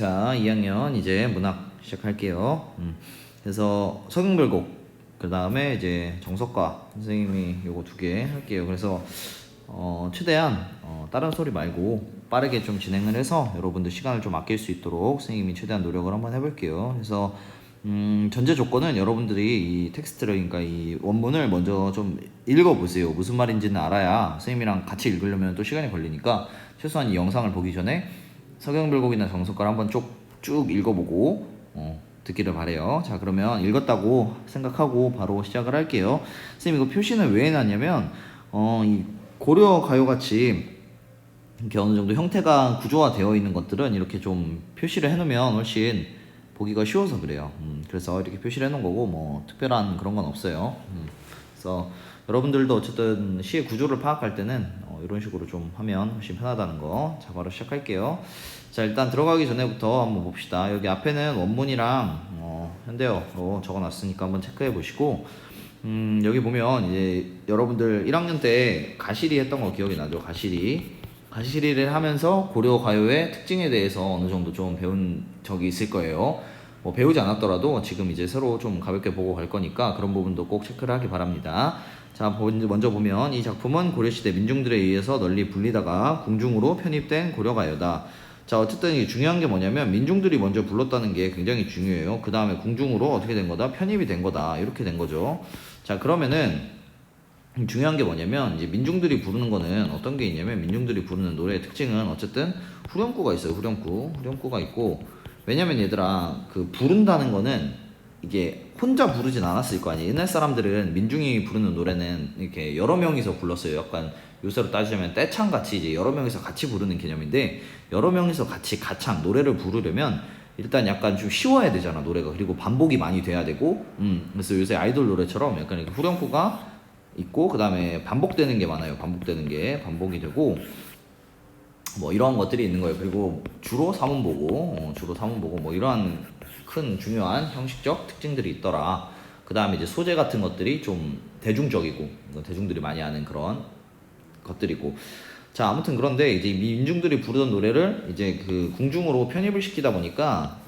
자, 2학년 이제 문학 시작할게요. 그래서 서경별곡, 그 다음에 이제 정석가 선생님이 요거 2개 할게요. 그래서 최대한 다른 소리 말고 빠르게 좀 진행을 해서 여러분들 시간을 좀 아낄 수 있도록 선생님이 최대한 노력을 한번 해볼게요. 그래서 전제 조건은 여러분들이 이 텍스트를, 그러니까 이 원문을 먼저 좀 읽어보세요. 무슨 말인지는 알아야 선생님이랑 같이 읽으려면 또 시간이 걸리니까 최소한 이 영상을 보기 전에 서경별곡이나 정석가를 한번 쭉 읽어보고 듣기를 바래요. 자, 그러면 읽었다고 생각하고 바로 시작을 할게요. 선생님, 이거 표시는 왜 해놨냐면 이 고려 가요같이 이렇게 어느 정도 형태가 구조화되어 있는 것들은 이렇게 좀 표시를 해놓으면 훨씬 보기가 쉬워서 그래요. 그래서 이렇게 표시를 해놓은 거고, 뭐 특별한 그런 건 없어요. 그래서 여러분들도 어쨌든 시의 구조를 파악할 때는 이런 식으로 좀 하면 훨씬 편하다는 거. 자, 바로 시작할게요. 자, 일단 들어가기 전에부터 한번 봅시다. 여기 앞에는 원문이랑 현대어로 적어놨으니까 한번 체크해 보시고, 여기 보면 이제 여러분들 1학년 때 가시리 했던 거 기억이 나죠? 가시리를 하면서 고려 가요의 특징에 대해서 어느 정도 좀 배운 적이 있을 거예요. 뭐 배우지 않았더라도 지금 이제 새로 좀 가볍게 보고 갈 거니까 그런 부분도 꼭 체크를 하기 바랍니다. 자, 먼저 보면 이 작품은 고려시대 민중들에 의해서 널리 불리다가 궁중으로 편입된 고려가요다. 자, 어쨌든 이게 중요한 게 뭐냐면 민중들이 먼저 불렀다는 게 굉장히 중요해요. 그 다음에 궁중으로 어떻게 된 거다? 편입이 된 거다. 이렇게 된 거죠. 자, 그러면은 중요한 게 뭐냐면 이제 민중들이 부르는 거는 어떤 게 있냐면, 민중들이 부르는 노래의 특징은 어쨌든 후렴구가 있어요. 후렴구가 있고, 왜냐면 얘들아, 그 부른다는 거는 이게 혼자 부르진 않았을 거 아니에요. 옛날 사람들은 민중이 부르는 노래는 이렇게 여러 명이서 불렀어요. 약간 요새로 따지자면 떼창같이 이제 여러 명이서 같이 부르는 개념인데, 여러 명이서 같이 가창 노래를 부르려면 일단 약간 좀 쉬워야 되잖아, 노래가. 그리고 반복이 많이 돼야 되고, 그래서 요새 아이돌 노래처럼 약간 이렇게 후렴구가 있고, 그 다음에 반복되는 게 많아요. 반복이 되고, 뭐 이러한 것들이 있는 거예요. 그리고 주로 사문보고 뭐 이러한 큰 중요한 형식적 특징들이 있더라. 그 다음에 이제 소재 같은 것들이 좀 대중적이고, 대중들이 많이 아는 그런 것들이고. 자, 아무튼 그런데 이제 민중들이 부르던 노래를 이제 그 궁중으로 편입을 시키다 보니까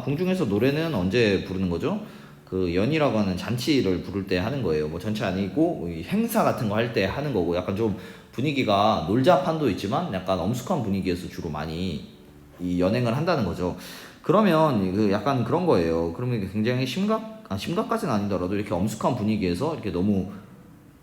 궁중에서 노래는 언제 부르는 거죠? 그 연이라고 하는 잔치를 부를 때 하는 거예요. 뭐 전체 아니고 행사 같은 거 할 때 하는 거고, 약간 좀 분위기가 놀자판도 있지만 약간 엄숙한 분위기에서 주로 많이 이 연행을 한다는 거죠. 그러면 그 약간 그런 거예요. 그러면 굉장히 심각까지는 아니더라도 이렇게 엄숙한 분위기에서 이렇게 너무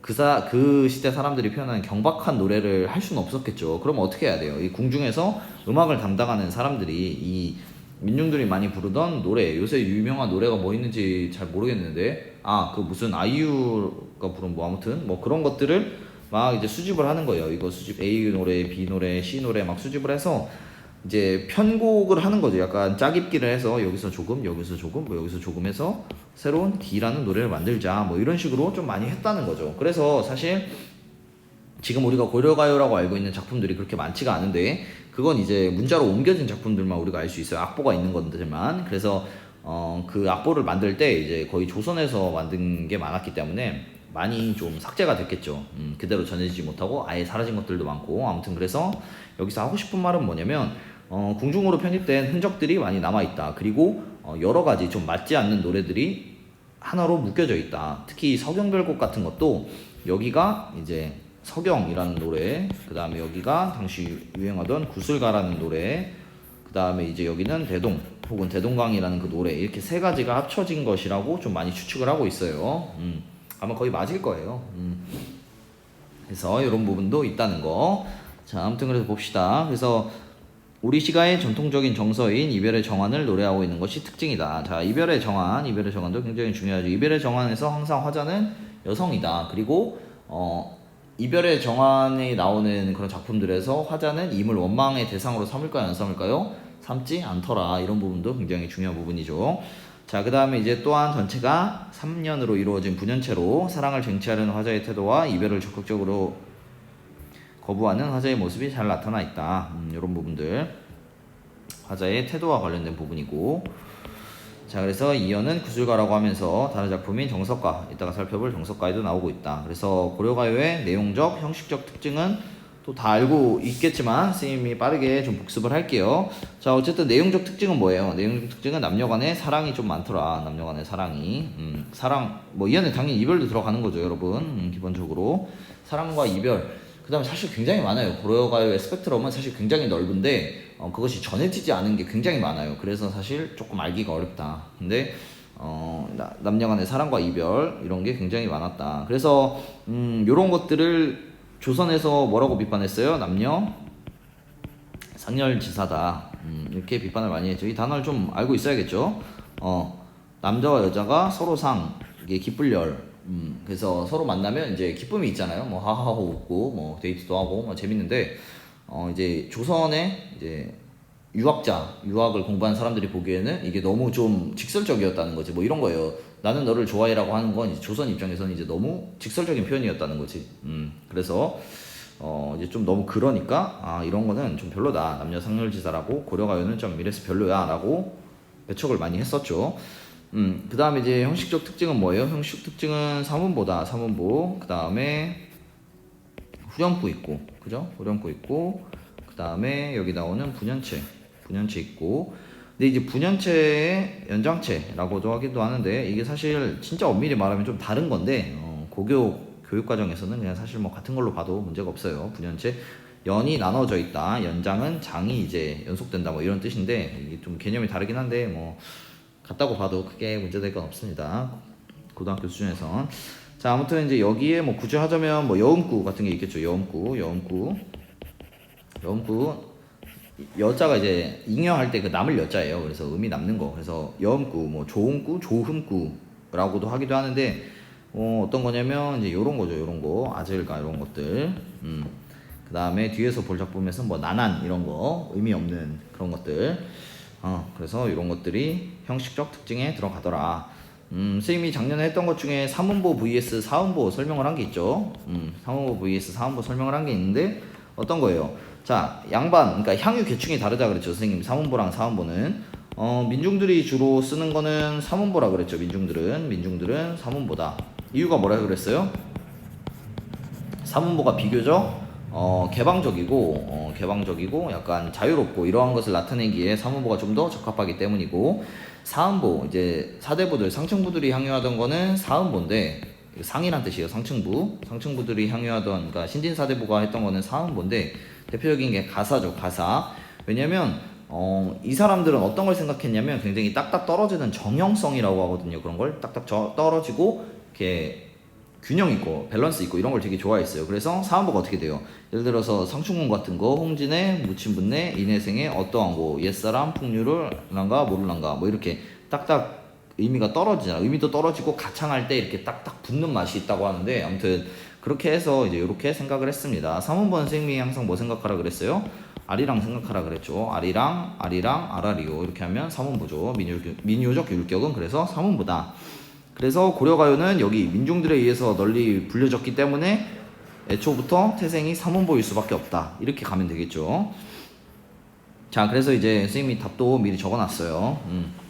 그 시대 사람들이 표현하는 경박한 노래를 할 수는 없었겠죠. 그럼 어떻게 해야 돼요? 이 궁중에서 음악을 담당하는 사람들이 이 민중들이 많이 부르던 노래, 요새 유명한 노래가 뭐 있는지 잘 모르겠는데, 그 무슨 아이유가 부른 뭐 아무튼 뭐 그런 것들을 막 이제 수집을 하는 거예요. 이거 수집, A 노래, B 노래, C 노래 막 수집을 해서 이제 편곡을 하는 거죠. 약간 짜깁기를 해서 여기서 조금, 여기서 조금, 뭐 여기서 조금 해서 새로운 D라는 노래를 만들자, 뭐 이런 식으로 좀 많이 했다는 거죠. 그래서 사실 지금 우리가 고려가요라고 알고 있는 작품들이 그렇게 많지가 않은데, 그건 이제 문자로 옮겨진 작품들만 우리가 알 수 있어요. 악보가 있는 것들만. 그래서 그 악보를 만들 때 이제 거의 조선에서 만든 게 많았기 때문에 많이 좀 삭제가 됐겠죠. 그대로 전해지지 못하고 아예 사라진 것들도 많고. 아무튼 그래서 여기서 하고 싶은 말은 뭐냐면, 궁중으로 편입된 흔적들이 많이 남아있다. 그리고 여러 가지 좀 맞지 않는 노래들이 하나로 묶여져 있다. 특히 서경별곡 같은 것도 여기가 이제 서경이라는 노래, 그 다음에 여기가 당시 유행하던 구슬가라는 노래, 그 다음에 이제 여기는 대동 혹은 대동강이라는 그 노래, 이렇게 3가지가 합쳐진 것이라고 좀 많이 추측을 하고 있어요. 아마 거의 맞을 거예요. 그래서 이런 부분도 있다는 거. 자, 아무튼 그래서 봅시다. 그래서 우리 시가의 전통적인 정서인 이별의 정환을 노래하고 있는 것이 특징이다. 자, 이별의 정환도 굉장히 중요하죠. 이별의 정환에서 항상 화자는 여성이다. 그리고 이별의 정환에 나오는 그런 작품들에서 화자는 임을 원망의 대상으로 삼을까요, 안 삼을까요? 삼지 않더라. 이런 부분도 굉장히 중요한 부분이죠. 자, 그 다음에 이제 또한 전체가 3년으로 이루어진 분연체로 사랑을 쟁취하려는 화자의 태도와 이별을 적극적으로 거부하는 화자의 모습이 잘 나타나 있다. 이런 부분들, 화자의 태도와 관련된 부분이고. 자, 그래서 이어는 구술가라고 하면서 다른 작품인 정석가, 이따가 살펴볼 정석가에도 나오고 있다. 그래서 고려가요의 내용적, 형식적 특징은 또 다 알고 있겠지만 선생님이 빠르게 좀 복습을 할게요. 자, 어쨌든 내용적 특징은 뭐예요? 내용적 특징은 남녀간의 사랑이 좀 많더라. 남녀간의 사랑이. 사랑, 뭐 이 안에 당연히 이별도 들어가는 거죠, 여러분. 기본적으로 사랑과 이별. 그 다음에 사실 굉장히 많아요. 고려가요의 스펙트럼은 사실 굉장히 넓은데 그것이 전해지지 않은 게 굉장히 많아요. 그래서 사실 조금 알기가 어렵다. 근데 남녀간의 사랑과 이별 이런 게 굉장히 많았다. 그래서 요런 것들을 조선에서 뭐라고 비판했어요? 남녀 상렬지사다. 이렇게 비판을 많이 했죠. 이 단어를 좀 알고 있어야겠죠. 남자와 여자가 서로 이게 기쁠열. 그래서 서로 만나면 이제 기쁨이 있잖아요. 뭐 하하호 웃고 뭐 데이트도 하고 뭐 재밌는데 이제 조선의 이제 유학을 공부한 사람들이 보기에는 이게 너무 좀 직설적이었다는 거지. 뭐 이런 거예요. 나는 너를 좋아해라고 하는 건 이제 조선 입장에서는 이제 너무 직설적인 표현이었다는 거지. 그래서 이제 좀 너무 그러니까 이런 거는 좀 별로다. 남녀 상렬지사라고 고려가요는 좀 이래서 별로야라고 배척을 많이 했었죠. 그 다음에 이제 형식적 특징은 뭐예요? 형식 특징은 사문보다 사문보. 그 다음에 후렴구 있고, 그죠? 후렴구 있고, 그 다음에 여기 나오는 분연체 있고. 근데 이제 분연체의 연장체라고도 하기도 하는데 이게 사실 진짜 엄밀히 말하면 좀 다른 건데 교육 과정에서는 그냥 사실 뭐 같은 걸로 봐도 문제가 없어요. 분연체 연이 나눠져 있다. 연장은 장이 이제 연속된다. 뭐 이런 뜻인데 이게 좀 개념이 다르긴 한데 뭐 같다고 봐도 크게 문제될 건 없습니다. 고등학교 수준에선. 자, 아무튼 이제 여기에 뭐 굳이 하자면 뭐 여음구 같은 게 있겠죠. 여음구. 여자가 이제 잉여할 때 그 남을 여자예요. 그래서 음이 남는 거. 그래서 여음구, 뭐 조음구, 조흠구라고도 하기도 하는데 어떤 거냐면 이제 요런 거죠. 요런 거. 아질가 이런 것들. 그 다음에 뒤에서 볼작 보면서 뭐 나난 이런 거 의미 없는 그런 것들. 그래서 이런 것들이 형식적 특징에 들어가더라. 선생님이 작년에 했던 것 중에 사문보 vs 사음보 설명을 한 게 있죠. 사문보 vs 사음보 설명을 한 게 있는데 어떤 거예요? 자, 양반, 그러니까 향유 계층이 다르다 그랬죠. 선생님 사문보랑 사음보는 민중들이 주로 쓰는 거는 사문보라 그랬죠. 민중들은 사문보다. 이유가 뭐라 그랬어요? 사문보가 비교적 개방적이고 약간 자유롭고 이러한 것을 나타내기에 사문보가 좀 더 적합하기 때문이고, 사음보, 이제 사대부들, 상층부들이 향유하던 거는 사음보인데, 상이란 뜻이에요. 상층부들이 향유하던, 그러니까 신진사대부가 했던 거는 사음보인데, 대표적인 게 가사죠. 가사. 왜냐면 이 사람들은 어떤 걸 생각했냐면 굉장히 딱딱 떨어지는 정형성이라고 하거든요. 그런 걸 딱딱 떨어지고 이렇게 균형 있고 밸런스 있고 이런 걸 되게 좋아했어요. 그래서 사음보가 어떻게 돼요? 예를 들어서 상충문 같은 거, 홍진의 무친분내 인해생의 어떠한 거, 옛사람 풍류를 란가 모를란가 뭐 이렇게 딱딱 의미가 떨어지잖아. 의미도 떨어지고 가창할 때 이렇게 딱딱 붙는 맛이 있다고 하는데, 아무튼 그렇게 해서 이제 이렇게 생각을 했습니다. 사문본 선생님이 항상 뭐 생각하라 그랬어요? 아리랑 생각하라 그랬죠. 아리랑 아라리오 이렇게 하면 사문보죠. 민요적 율격은 그래서 사문보다. 그래서 고려가요는 여기 민중들에 의해서 널리 불려졌기 때문에 애초부터 태생이 사문보일 수밖에 없다. 이렇게 가면 되겠죠. 자, 그래서 이제 선생님이 답도 미리 적어놨어요.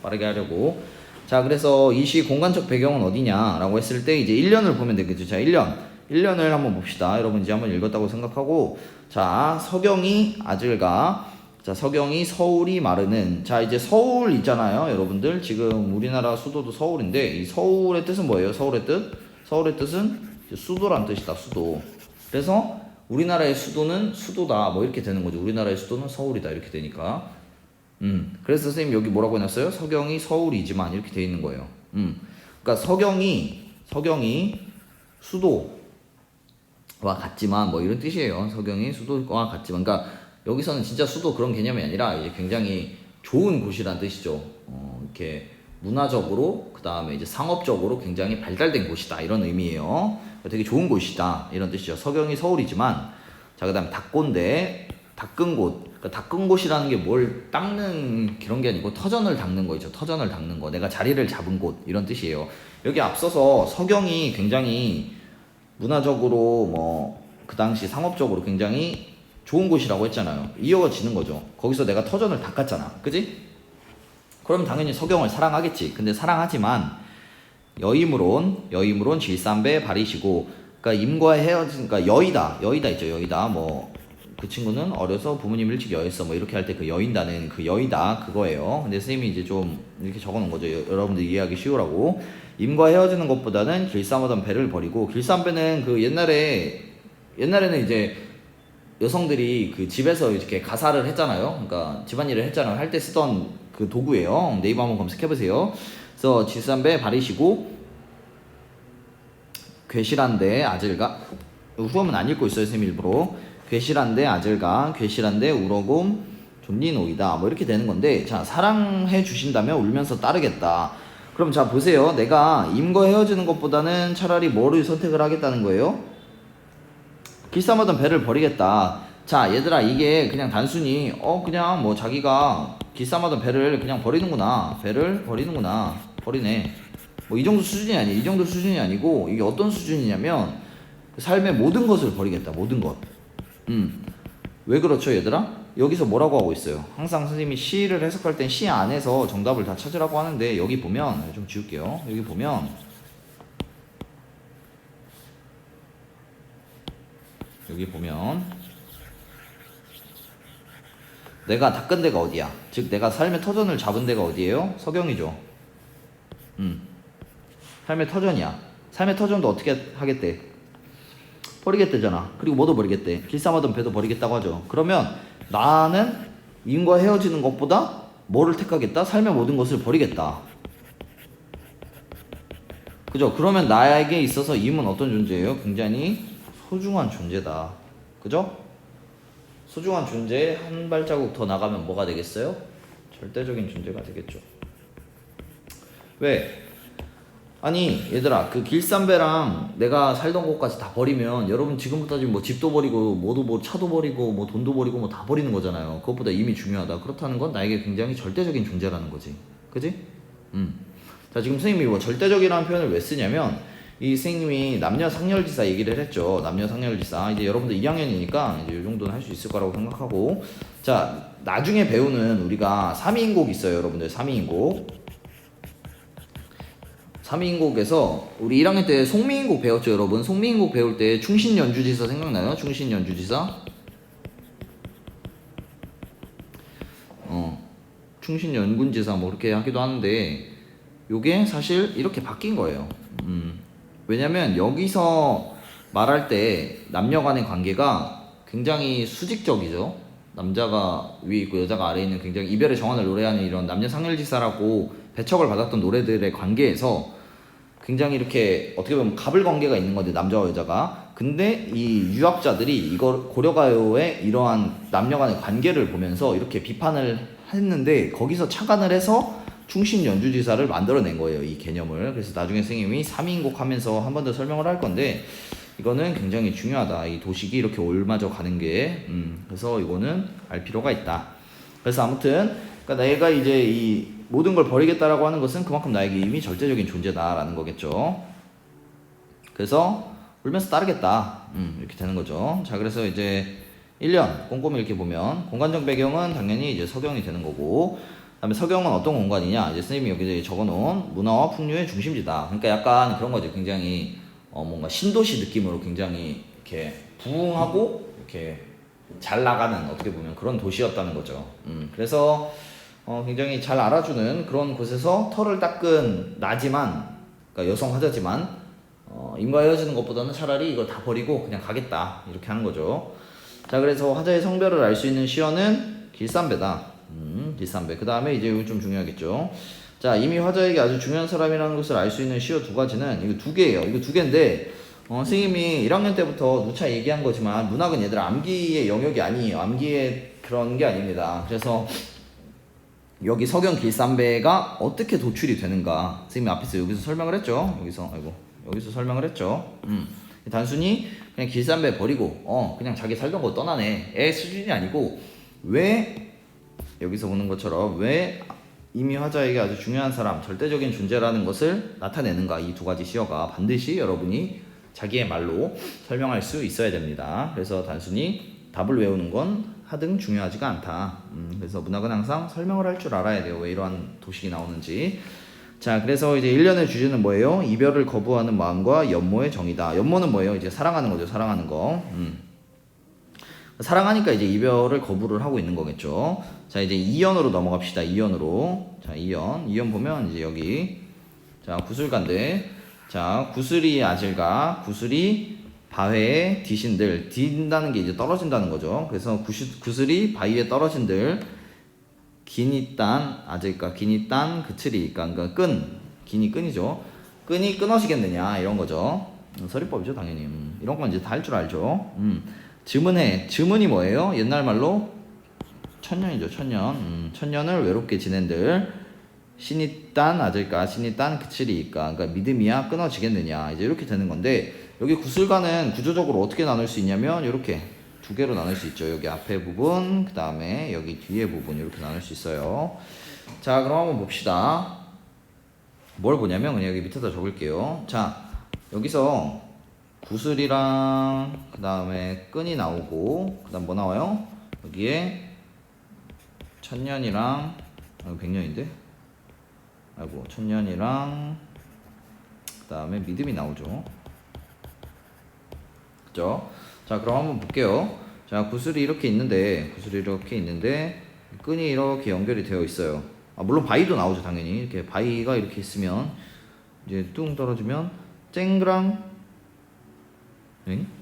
빠르게 하려고. 자, 그래서 이 시 공간적 배경은 어디냐라고 했을 때 이제 1년을 보면 되겠죠. 자, 1년을 한번 봅시다. 여러분 이제 한번 읽었다고 생각하고, 자, 서경이 아질가, 자, 서경이 서울이 마르는. 자, 이제 서울 있잖아요, 여러분들. 지금 우리나라 수도도 서울인데 이 서울의 뜻은 뭐예요? 서울의 뜻은 수도란 뜻이다. 수도. 그래서 우리나라의 수도는 수도다. 뭐 이렇게 되는 거죠. 우리나라의 수도는 서울이다. 이렇게 되니까. 그래서 선생님 여기 뭐라고 해놨어요? 서경이 서울이지만 이렇게 돼 있는 거예요. 그러니까 서경이 수도와 같지만 뭐 이런 뜻이에요. 서경이 수도와 같지만, 그러니까 여기서는 진짜 수도 그런 개념이 아니라 이제 굉장히 좋은 곳이란 뜻이죠. 이렇게 문화적으로, 그 다음에 이제 상업적으로 굉장히 발달된 곳이다 이런 의미예요. 되게 좋은 곳이다 이런 뜻이죠. 서경이 서울이지만, 자, 그 다음에 닦곤데 닦은 곳. 그러니까 닦은 곳이라는 게 뭘 닦는 그런 게 아니고 터전을 닦는 거죠. 터전을 닦는 거. 내가 자리를 잡은 곳 이런 뜻이에요. 여기 앞서서 서경이 굉장히 문화적으로 뭐 그 당시 상업적으로 굉장히 좋은 곳이라고 했잖아요. 이어지는 거죠. 거기서 내가 터전을 닦았잖아. 그지? 그럼 당연히 서경을 사랑하겠지. 근데 사랑하지만 여임으론 질삼배 바리시고, 그러니까 임과 헤어진, 그러니까 여의다 있죠. 여의다. 뭐 그 친구는 어려서 부모님 일찍 여했어. 뭐 이렇게 할 때 그 여인다는 그 여이다 그거예요. 근데 선생님이 이제 좀 이렇게 적어놓은 거죠. 여러분들 이해하기 쉬우라고. 임과 헤어지는 것보다는 길쌈하던 배를 버리고, 길쌈배는 그 옛날에는 이제 여성들이 그 집에서 이렇게 가사를 했잖아요. 그러니까 집안일을 했잖아요. 할 때 쓰던 그 도구예요. 네이버 한번 검색해보세요. 그래서 길쌈배 버리시고, 괴실한데 아질가, 후음은 안 읽고 있어요 선생님 일부러. 괴실한데 아질가, 괴실한데 우러곰 존니노이다, 뭐 이렇게 되는 건데, 자, 사랑해 주신다면 울면서 따르겠다. 그럼 자 보세요. 내가 임과 헤어지는 것보다는 차라리 뭐를 선택을 하겠다는 거예요? 길쌈하던 배를 버리겠다. 자 얘들아, 이게 그냥 단순히 그냥 뭐 자기가 길쌈하던 배를 그냥 버리는구나, 배를 버리는구나, 버리네, 뭐 이 정도 수준이 아니, 이 정도 수준이 아니고, 이게 어떤 수준이냐면 삶의 모든 것을 버리겠다. 모든 것. 왜 그렇죠 얘들아? 여기서 뭐라고 하고 있어요? 항상 선생님이 시를 해석할 땐 시 안에서 정답을 다 찾으라고 하는데, 여기 보면 좀 지울게요. 여기 보면 내가 닦은 데가 어디야? 즉 내가 삶의 터전을 잡은 데가 어디예요? 서경이죠. 삶의 터전이야. 삶의 터전도 어떻게 하겠대? 버리겠대잖아. 그리고 뭐도 버리겠대? 길쌈하던 배도 버리겠다고 하죠. 그러면 나는 임과 헤어지는 것보다 뭐를 택하겠다? 삶의 모든 것을 버리겠다. 그죠? 그러면 나에게 있어서 임은 어떤 존재예요? 굉장히 소중한 존재다. 그죠? 소중한 존재에 한 발자국 더 나가면 뭐가 되겠어요? 절대적인 존재가 되겠죠. 왜? 아니 얘들아, 그 길쌈배랑 내가 살던 곳까지 다 버리면 여러분 지금부터 지금 뭐 집도 버리고 뭐도 뭐 차도 버리고 뭐 돈도 버리고 뭐 다 버리는 거잖아요. 그것보다 이미 중요하다. 그렇다는 건 나에게 굉장히 절대적인 존재라는 거지. 그지? 자, 지금 선생님이 뭐 절대적이라는 표현을 왜 쓰냐면, 이 선생님이 남녀상열지사 얘기를 했죠. 남녀상열지사. 이제 여러분들 2학년이니까 이제 이 정도는 할 수 있을 거라고 생각하고, 자, 나중에 배우는 우리가 3위인곡 있어요. 여러분들 3위인곡. 3위인곡에서 우리 1학년 때 송미인곡 배웠죠, 여러분. 송미인곡 배울 때 충신연주지사 생각나요? 충신연주지사. 충신연군지사 뭐 그렇게 하기도 하는데, 요게 사실 이렇게 바뀐 거예요. 왜냐면 여기서 말할 때 남녀 간의 관계가 굉장히 수직적이죠. 남자가 위에 있고 여자가 아래에 있는, 굉장히 이별의 정환을 노래하는 이런 남녀상열지사라고 배척을 받았던 노래들의 관계에서 굉장히 이렇게 어떻게 보면 갑을 관계가 있는 건데, 남자와 여자가. 근데 이 유학자들이 이걸 고려가요의 이러한 남녀 간의 관계를 보면서 이렇게 비판을 했는데, 거기서 착안을 해서 충신연주지사를 만들어낸 거예요, 이 개념을. 그래서 나중에 선생님이 3인곡 하면서 한 번 더 설명을 할 건데, 이거는 굉장히 중요하다. 이 도식이 이렇게 올맞아 가는 게. 그래서 이거는 알 필요가 있다. 그래서 아무튼 그러니까 내가 이제 이 모든 걸 버리겠다라고 하는 것은 그만큼 나에게 이미 절대적인 존재다라는 거겠죠. 그래서 울면서 따르겠다. 이렇게 되는 거죠. 자, 그래서 이제 1년 꼼꼼히 이렇게 보면 공간적 배경은 당연히 이제 서경이 되는 거고, 그다음에 서경은 어떤 공간이냐? 이제 선생님이 여기 적어놓은 문화와 풍류의 중심지다. 그러니까 약간 그런 거죠. 굉장히 뭔가 신도시 느낌으로 굉장히 이렇게 부흥하고 이렇게 잘 나가는, 어떻게 보면 그런 도시였다는 거죠. 그래서 굉장히 잘 알아주는 그런 곳에서 털을 닦은 나지만, 그러니까 여성 화자지만 임과 헤어지는 것보다는 차라리 이걸 다 버리고 그냥 가겠다, 이렇게 하는 거죠. 자, 그래서 화자의 성별을 알 수 있는 시어는 길쌈배다. 길쌈배. 그 다음에 이제 이거 좀 중요하겠죠. 자, 이미 화자에게 아주 중요한 사람이라는 것을 알 수 있는 시어 두 가지는 이거 두 개예요. 이거 두 개인데 선생님이 1학년 때부터 누차 얘기한 거지만, 문학은 얘들아 암기의 영역이 아니에요. 암기의 그런 게 아닙니다. 그래서 여기 서경 길쌈배가 어떻게 도출이 되는가, 선생님이 앞에서 여기서 설명을 했죠. 여기서 설명을 했죠. 단순히 그냥 길쌈배 버리고 그냥 자기 살던 거 떠나네 의 수준이 아니고, 왜 여기서 보는 것처럼 왜 이미 화자에게 아주 중요한 사람, 절대적인 존재라는 것을 나타내는가, 이 두 가지 시어가 반드시 여러분이 자기의 말로 설명할 수 있어야 됩니다. 그래서 단순히 답을 외우는 건 하등 중요하지가 않다. 그래서 문학은 항상 설명을 할 줄 알아야 돼요. 왜 이러한 도식이 나오는지. 자, 그래서 이제 1년의 주제는 뭐예요? 이별을 거부하는 마음과 연모의 정이다. 연모는 뭐예요? 이제 사랑하는 거죠. 사랑하는 거. 사랑하니까 이제 이별을 거부를 하고 있는 거겠죠. 자, 이제 2연으로 넘어갑시다. 2연으로. 자, 2연 보면 이제 여기 자, 구슬간데 자, 구슬이 아질가 구슬이 바위에 디신들 딘다는 게 이제 떨어진다는 거죠. 그래서 구슬이 바위에 떨어진들 기니딴 아질까 기니딴 그치리 그러니까 기니 끈이죠. 끈이 끊어지겠느냐 이런 거죠. 서리법이죠 당연히. 이런 건 이제 다 할 줄 알죠. 즈문이 뭐예요? 옛날 말로 천년이죠. 천년을 외롭게 지낸들 신이 딴 아질까 신이 딴 그치리까 그러니까 믿음이야 끊어지겠느냐 이제 이렇게 되는 건데 여기 구슬과는 구조적으로 어떻게 나눌 수 있냐면 이렇게 두 개로 나눌 수 있죠. 여기 앞에 부분 그 다음에 여기 뒤에 부분 이렇게 나눌 수 있어요. 자, 그럼 한번 봅시다. 뭘 보냐면 그냥 여기 밑에다 적을게요. 자, 여기서 구슬이랑 그 다음에 끈이 나오고 그 다음 뭐 나와요? 여기에 천년이랑 100년인데 아이고 천년이랑 그 다음에 믿음이 나오죠. 그죠? 자, 그럼 한번 볼게요. 자, 구슬이 이렇게 있는데 끈이 이렇게 연결이 되어 있어요. 물론 바위도 나오죠 당연히. 이렇게 바위가 이렇게 있으면 이제 뚱 떨어지면 쨍그랑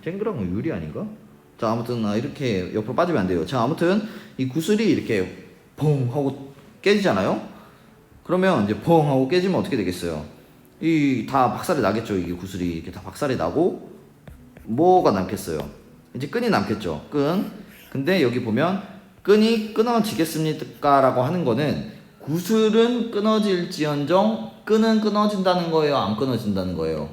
쨍그랑은 유리 아닌가? 자, 아무튼 이렇게 옆으로 빠지면 안 돼요. 자, 아무튼 이 구슬이 이렇게 펑 하고 깨지잖아요. 그러면 이제 펑 하고 깨지면 어떻게 되겠어요? 이 다 박살이 나겠죠. 이게 구슬이 이렇게 다 박살이 나고 뭐가 남겠어요? 이제 끈이 남겠죠. 근데 여기 보면 끈이 끊어지겠습니까? 라고 하는 거는 구슬은 끊어질지언정 끈은 끊어진다는 거예요? 안 끊어진다는 거예요?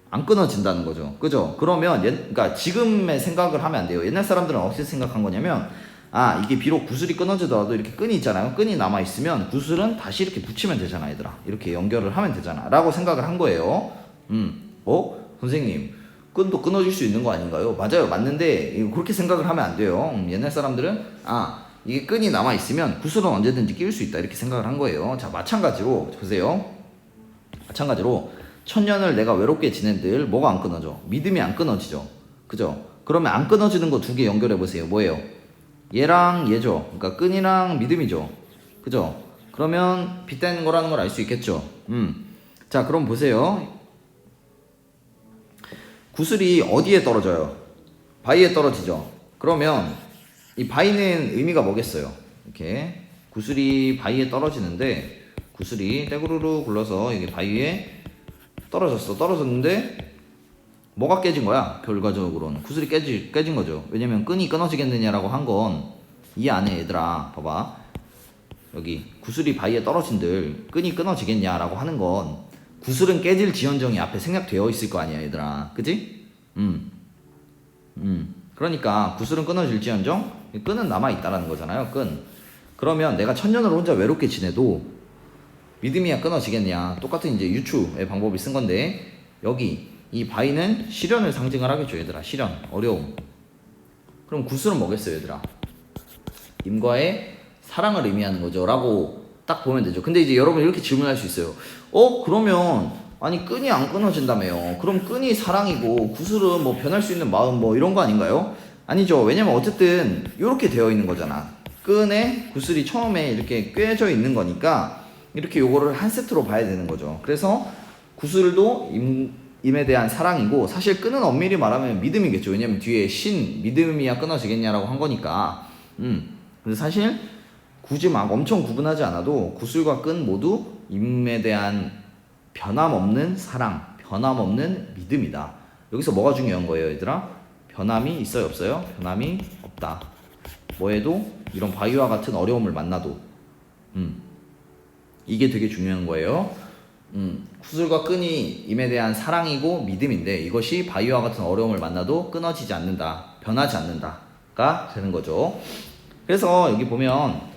안 끊어진다는 거죠. 그죠? 그러면 그러니까 지금의 생각을 하면 안 돼요. 옛날 사람들은 어떻게 생각한 거냐면 이게 비록 구슬이 끊어지더라도 이렇게 끈이 있잖아요. 끈이 남아있으면 구슬은 다시 이렇게 붙이면 되잖아 얘들아. 이렇게 연결을 하면 되잖아 라고 생각을 한 거예요. 선생님 끈도 끊어질 수 있는 거 아닌가요? 맞아요. 맞는데 그렇게 생각을 하면 안 돼요. 옛날 사람들은 이게 끈이 남아있으면 구슬은 언제든지 끼울 수 있다 이렇게 생각을 한 거예요. 자, 마찬가지로 보세요. 마찬가지로 천년을 내가 외롭게 지낸들 뭐가 안 끊어져? 믿음이 안 끊어지죠. 그죠? 그러면 안 끊어지는 거 두 개 연결해 보세요. 뭐예요? 얘랑 얘죠. 그러니까 끈이랑 믿음이죠. 그죠? 그러면 빗대는 거라는 걸 알 수 있겠죠. 자, 그럼 보세요. 구슬이 어디에 떨어져요? 바위에 떨어지죠. 그러면 이 바위는 의미가 뭐겠어요? 이렇게 구슬이 바위에 떨어지는데 구슬이 떼구르르 굴러서 이게 바위에 떨어졌는데 뭐가 깨진 거야? 결과적으로는 구슬이 깨진 거죠. 왜냐면 끈이 끊어지겠느냐라고 한 건 이 안에 얘들아 봐봐. 여기 구슬이 바위에 떨어진들 끈이 끊어지겠냐라고 하는 건 구슬은 깨질 지연정이 앞에 생략되어 있을 거 아니야 얘들아. 그지? 그러니까 구슬은 끊어질지언정 끈은 남아있다라는 거잖아요. 그러면 내가 천년을 혼자 외롭게 지내도 믿음이야 끊어지겠냐. 똑같은 이제 유추의 방법을 쓴 건데 여기 이 바위는 시련을 상징을 하겠죠 얘들아. 시련, 어려움. 그럼 구슬은 뭐겠어요 얘들아? 님과의 사랑을 의미하는 거죠 라고 딱 보면 되죠. 근데 이제 여러분 이렇게 질문할 수 있어요. 그러면 아니 끈이 안 끊어진다며요. 그럼 끈이 사랑이고 구슬은 뭐 변할 수 있는 마음 뭐 이런 거 아닌가요? 아니죠. 왜냐면 어쨌든 이렇게 되어 있는 거잖아. 끈에 구슬이 처음에 이렇게 꿰져 있는 거니까 이렇게 요거를 한 세트로 봐야 되는 거죠. 그래서 구슬도 임에 대한 사랑이고 사실 끈은 엄밀히 말하면 믿음이겠죠. 왜냐면 뒤에 믿음이야 끊어지겠냐라고 한 거니까. 근데 사실 굳이 막 엄청 구분하지 않아도 구슬과 끈 모두 임에 대한 변함없는 사랑, 변함없는 믿음이다. 여기서 뭐가 중요한 거예요 얘들아? 변함이 있어요 없어요? 변함이 없다. 뭐해도 이런 바위와 같은 어려움을 만나도 이게 되게 중요한 거예요. 구슬과 끈이 임에 대한 사랑이고 믿음인데 이것이 바위와 같은 어려움을 만나도 끊어지지 않는다, 변하지 않는다가 되는 거죠. 그래서 여기 보면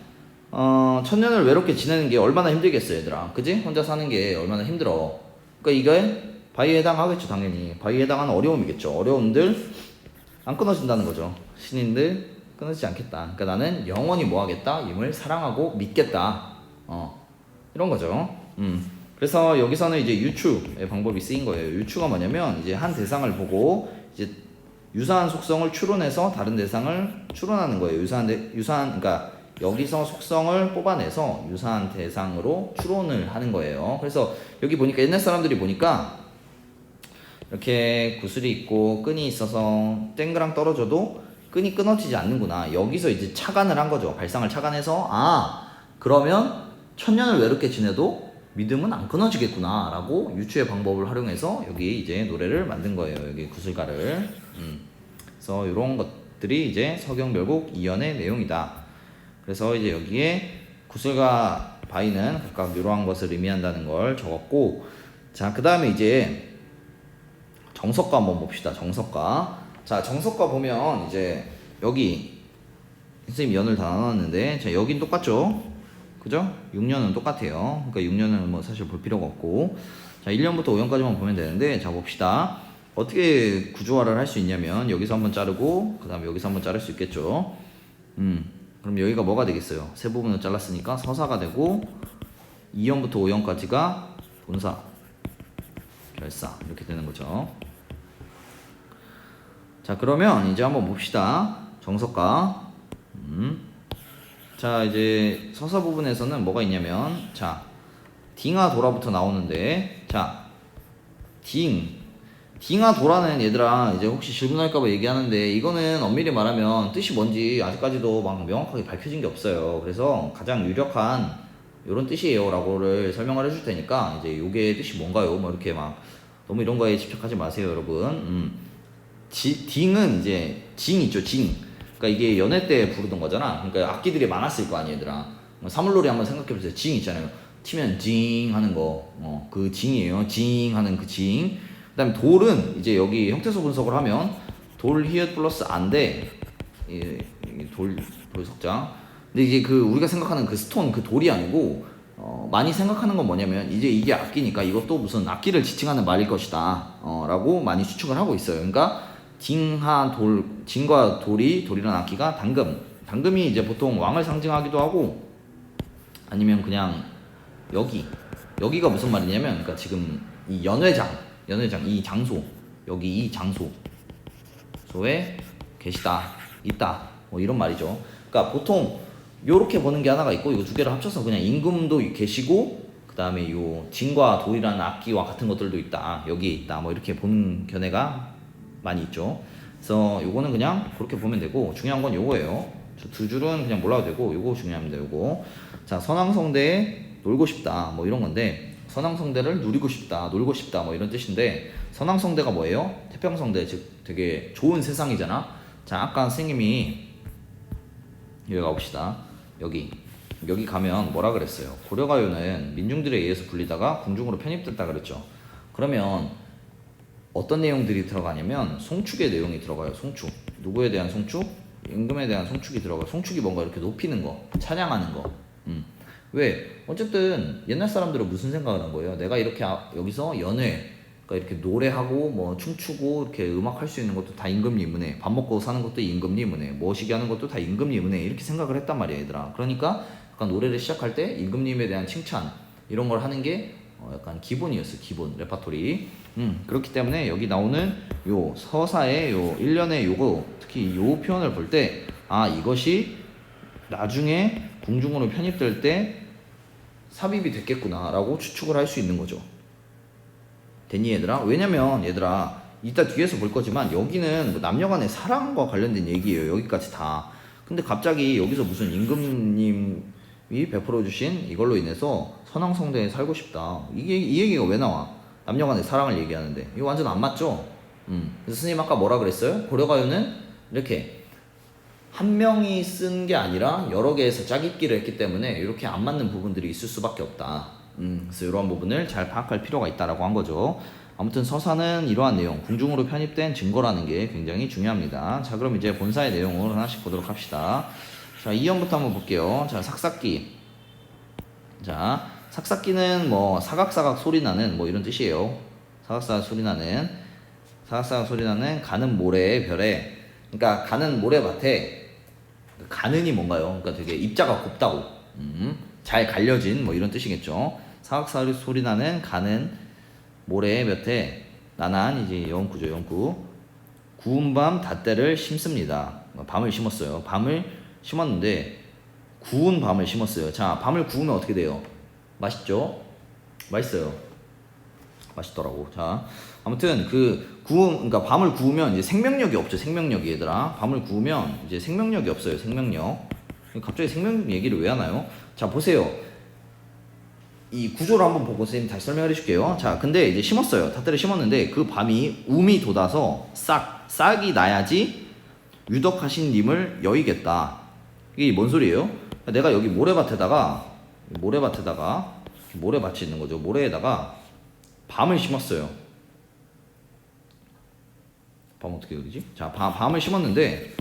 천년을 외롭게 지내는 게 얼마나 힘들겠어요 얘들아. 그지? 혼자 사는 게 얼마나 힘들어. 그러니까 이게 바위에 해당하겠죠 당연히. 바위에 해당하는 어려움이겠죠. 어려움들 안 끊어진다는 거죠. 신인들 끊어지지 않겠다. 그러니까 나는 영원히 뭐 하겠다? 임을 사랑하고 믿겠다. 이런 거죠. 그래서 여기서는 이제 유추의 방법이 쓰인 거예요. 유추가 뭐냐면 이제 한 대상을 보고 이제 유사한 속성을 추론해서 다른 대상을 추론하는 거예요. 그러니까 여기서 속성을 뽑아내서 유사한 대상으로 추론을 하는 거예요. 그래서 여기 보니까 옛날 사람들이 보니까 이렇게 구슬이 있고 끈이 있어서 땡그랑 떨어져도 끈이 끊어지지 않는구나. 여기서 이제 착안을 한 거죠. 발상을 착안해서 그러면 천년을 외롭게 지내도 믿음은 안 끊어지겠구나 라고 유추의 방법을 활용해서 여기 이제 노래를 만든 거예요. 여기 구슬가를. 그래서 이런 것들이 이제 서경별곡 2연의 내용이다. 그래서 이제 여기에 구슬과 바위는 각각 이러한 것을 의미한다는 걸 적었고, 자, 그 다음에 이제 정석가 한번 봅시다. 정석가. 자, 정석가 보면 이제 여기 선생님 연을 다 나눴는데, 자, 여긴 똑같죠? 그죠? 6년은 똑같아요. 그러니까 6년은 뭐 사실 볼 필요가 없고, 자, 1년부터 5년까지만 보면 되는데, 자, 봅시다. 어떻게 구조화를 할 수 있냐면 여기서 한번 자르고 그 다음에 여기서 한번 자를 수 있겠죠. 그럼 여기가 뭐가 되겠어요? 세 부분을 잘랐으니까 서사가 되고 2연부터 5연까지가 본사, 결사 이렇게 되는 거죠. 자, 그러면 이제 한번 봅시다. 정석가. 자, 이제 서사 부분에서는 뭐가 있냐면, 자, 딩하 도라부터 나오는데, 자, 딩하 도라는 얘들아 이제 혹시 질문할까봐 얘기하는데, 이거는 엄밀히 말하면 뜻이 뭔지 아직까지도 막 명확하게 밝혀진 게 없어요. 그래서 가장 유력한 이런 뜻이에요 라고를 설명을 해줄 테니까, 이제 요게 뜻이 뭔가요? 뭐 이렇게 막 너무 이런 거에 집착하지 마세요, 여러분. 딩은 이제 징 있죠, 징. 그러니까 이게 연애 때 부르던 거잖아. 그러니까 악기들이 많았을 거 아니에요, 얘들아. 사물놀이 한번 생각해보세요. 징 있잖아요. 튀면 징 하는 거, 그 징이에요. 징 하는 그 징. 그 다음에 돌은 이제 여기 형태소 분석을 하면 돌 히읗 플러스 안데, 돌 석장. 근데 이제 그 우리가 생각하는 그 스톤, 그 돌이 아니고, 많이 생각하는 건 뭐냐면, 이제 이게 악기니까 이것도 무슨 악기를 지칭하는 말일 것이다 라고 많이 추측을 하고 있어요. 그러니까 징과 돌이라는 악기가 당금이 이제 보통 왕을 상징하기도 하고, 아니면 그냥 여기가 무슨 말이냐면, 그러니까 지금 이 연회장 이 장소, 여기 이 장소에 계시다, 있다, 뭐 이런 말이죠. 그러니까 보통 요렇게 보는 게 하나가 있고, 이 두 개를 합쳐서 그냥 임금도 계시고, 그 다음에 요 징과 돌이라는 악기와 같은 것들도 있다, 여기에 있다, 뭐 이렇게 보는 견해가 많이 있죠. 그래서 요거는 그냥 그렇게 보면 되고, 중요한 건 요거예요. 저 두 줄은 그냥 몰라도 되고, 요거 중요합니다. 요거. 자, 선왕성대에 놀고 싶다, 뭐 이런 건데, 선왕성대를 누리고 싶다, 놀고 싶다, 뭐 이런 뜻인데, 선왕성대가 뭐예요? 태평성대, 즉 되게 좋은 세상이잖아. 자, 아까 선생님이 여기 가봅시다. 여기 가면 뭐라 그랬어요? 고려가요는 민중들에 의해서 불리다가 궁중으로 편입됐다 그랬죠. 그러면 어떤 내용들이 들어가냐면 송축의 내용이 들어가요. 송축. 누구에 대한 송축? 임금에 대한 송축이 들어가요. 송축이 뭔가 이렇게 높이는 거, 찬양하는 거. 왜? 어쨌든 옛날 사람들은 무슨 생각을 한 거예요? 내가 이렇게 여기서 연회, 그러니까 이렇게 노래하고 뭐 춤추고 이렇게 음악 할 수 있는 것도 다 임금님 은혜, 밥 먹고 사는 것도 임금님 은혜, 멋있게 하는 것도 다 임금님 은혜, 이렇게 생각을 했단 말이야, 얘들아. 그러니까 약간 노래를 시작할 때 임금님에 대한 칭찬 이런 걸 하는 게 약간 기본이었어요. 기본 레파토리. 그렇기 때문에 여기 나오는 요 서사의 요 1년의 요거, 특히 요 표현을 볼 때, 이것이 나중에 궁중으로 편입될 때 삽입이 됐겠구나 라고 추측을 할 수 있는 거죠. 됐니, 얘들아? 왜냐면 얘들아, 이따 뒤에서 볼 거지만 여기는 뭐 남녀간의 사랑과 관련된 얘기예요. 여기까지 다. 근데 갑자기 여기서 무슨 임금님이 베풀어 주신 이걸로 인해서 선왕성대에 살고 싶다, 이 얘기가 왜 나와? 남녀간의 사랑을 얘기하는데 이거 완전 안 맞죠? 그래서 스님 아까 뭐라 그랬어요? 고려가요는 이렇게 한 명이 쓴 게 아니라 여러 개에서 짜깁기를 했기 때문에 이렇게 안 맞는 부분들이 있을 수밖에 없다. 그래서 이러한 부분을 잘 파악할 필요가 있다라고 한 거죠. 아무튼 서사는 이러한 내용, 궁중으로 편입된 증거라는 게 굉장히 중요합니다. 자, 그럼 이제 본사의 내용을 하나씩 보도록 합시다. 자, 2연부터 한번 볼게요. 자, 삭삭기. 자, 삭삭기는 뭐 사각사각 소리 나는 뭐 이런 뜻이에요. 사각사각 소리 나는 가는 모래의 별에, 그러니까 가는 모래밭에, 가는이 뭔가요? 그러니까 되게 입자가 곱다고, 잘 갈려진 뭐 이런 뜻이겠죠. 사각사각 소리 나는 가는 모래의 볕에 나난, 이제 영구죠, 영구. 구운 밤 닷대를 심습니다. 밤을 심었어요. 밤을 심었는데 구운 밤을 심었어요. 자, 밤을 구우면 어떻게 돼요? 맛있죠? 맛있어요. 맛있더라고. 자, 아무튼 그러니까 밤을 구우면 이제 생명력이 없죠. 생명력이 얘들아. 밤을 구우면 이제 생명력이 없어요. 생명력. 갑자기 생명력 얘기를 왜 하나요? 자, 보세요. 이 구조를 한번 보고 선생님 다시 설명해 줄게요. 자, 근데 이제 심었어요. 닷대를 심었는데 그 밤이 움이 돋아서 싹이 나야지 유덕하신 님을 여의겠다. 이게 뭔 소리예요? 내가 여기 모래밭이 있는 거죠. 모래에다가 밤을 심었어요. 밤 어떻게 그리지? 자, 밤을 심었는데,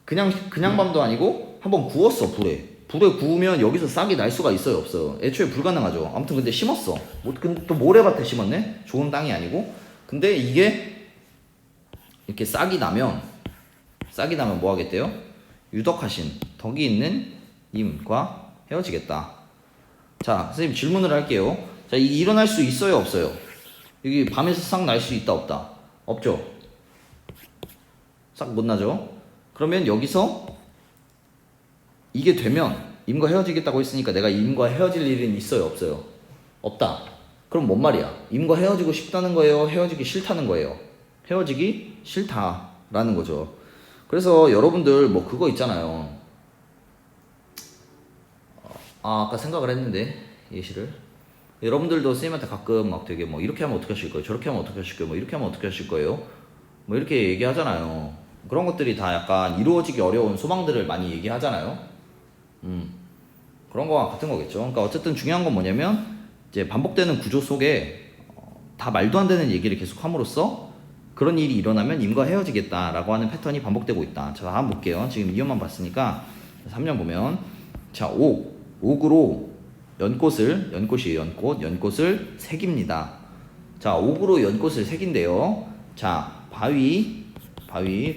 그냥 밤도 아니고 한번 구웠어. 불에 구우면 여기서 싹이 날 수가 있어요, 없어요? 애초에 불가능하죠. 아무튼 근데 심었어. 근데 또 모래밭에 심었네. 좋은 땅이 아니고. 근데 이게 이렇게 싹이 나면 뭐 하겠대요? 유덕하신 덕이 있는 님과 헤어지겠다. 자, 선생님 질문을 할게요. 자, 이게 일어날 수 있어요, 없어요? 여기 밤에서 싹 날 수 있다, 없다? 없죠? 싹 못 나죠? 그러면 여기서 이게 되면 임과 헤어지겠다고 했으니까 내가 임과 헤어질 일은 있어요, 없어요? 없다. 그럼 뭔 말이야? 임과 헤어지고 싶다는 거예요? 헤어지기 싫다는 거예요? 헤어지기 싫다라는 거죠. 그래서 여러분들 뭐 그거 있잖아요. 아까 생각을 했는데 예시를 여러분들도 선생님한테 가끔 막 되게 뭐 이렇게 하면 어떻게 하실 거예요? 저렇게 하면 어떻게 하실 거예요? 뭐 이렇게 하면 어떻게 하실 거예요? 뭐 이렇게 얘기하잖아요. 그런 것들이 다 약간 이루어지기 어려운 소망들을 많이 얘기하잖아요. 그런 거와 같은 거겠죠. 그러니까 어쨌든 중요한 건 뭐냐면 이제 반복되는 구조 속에 다 말도 안 되는 얘기를 계속 함으로써 그런 일이 일어나면 임과 헤어지겠다라고 하는 패턴이 반복되고 있다. 자, 한번 볼게요. 지금 2년만 봤으니까 3년 보면 자, 옥으로 연꽃을 새깁니다. 자, 옥으로 연꽃을 새긴대요. 자, 바위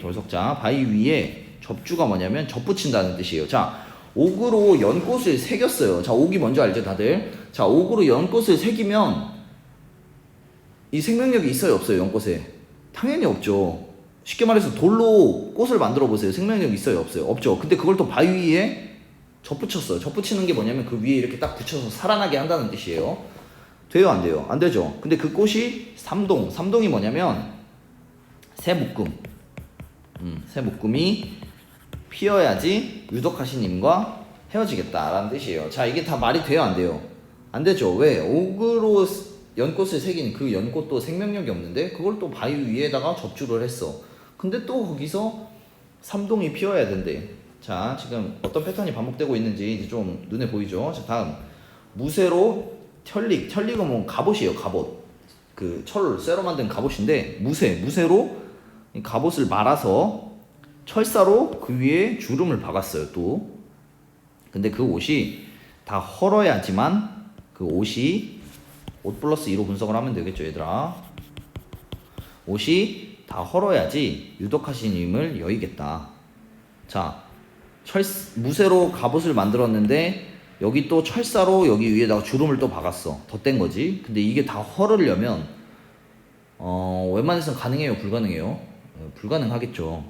돌석자 바위 위에 접주가 뭐냐면 접붙인다는 뜻이에요. 자, 옥으로 연꽃을 새겼어요. 자, 옥이 뭔지 알죠, 다들? 자, 옥으로 연꽃을 새기면 이 생명력이 있어요, 없어요, 연꽃에? 당연히 없죠. 쉽게 말해서 돌로 꽃을 만들어 보세요. 생명력 있어요, 없어요? 없죠. 근데 그걸 또 바위 위에 접붙였어요. 접붙이는 게 뭐냐면 그 위에 이렇게 딱 붙여서 살아나게 한다는 뜻이에요. 돼요, 안 돼요? 안 되죠. 근데 그 꽃이 삼동이 뭐냐면 새묶음이 피어야지 유덕하신 님과 헤어지겠다라는 뜻이에요. 자, 이게 다 말이 돼요, 안 돼요? 안 되죠. 왜? 옥으로 연꽃을 새긴 그 연꽃도 생명력이 없는데 그걸 또 바위 위에다가 접주를 했어. 근데 또 거기서 삼동이 피어야 된대. 자, 지금 어떤 패턴이 반복되고 있는지 이제 좀 눈에 보이죠? 자, 다음 무쇠로 털릭은 뭐 갑옷이에요. 갑옷. 그 철 쇠로 만든 갑옷인데 무쇠로 이 갑옷을 말아서 철사로 그 위에 주름을 박았어요. 또 근데 그 옷이 다 헐어야지만 그 옷이 옷 플러스 2로 분석을 하면 되겠죠, 얘들아. 옷이 다 헐어야지 유덕하신 님을 여의겠다. 자, 무쇠로 갑옷을 만들었는데 여기 또 철사로 여기 위에다가 주름을 또 박았어. 덧댄 거지. 근데 이게 다 헐으려면 웬만해서는 가능해요, 불가능해요? 불가능하겠죠.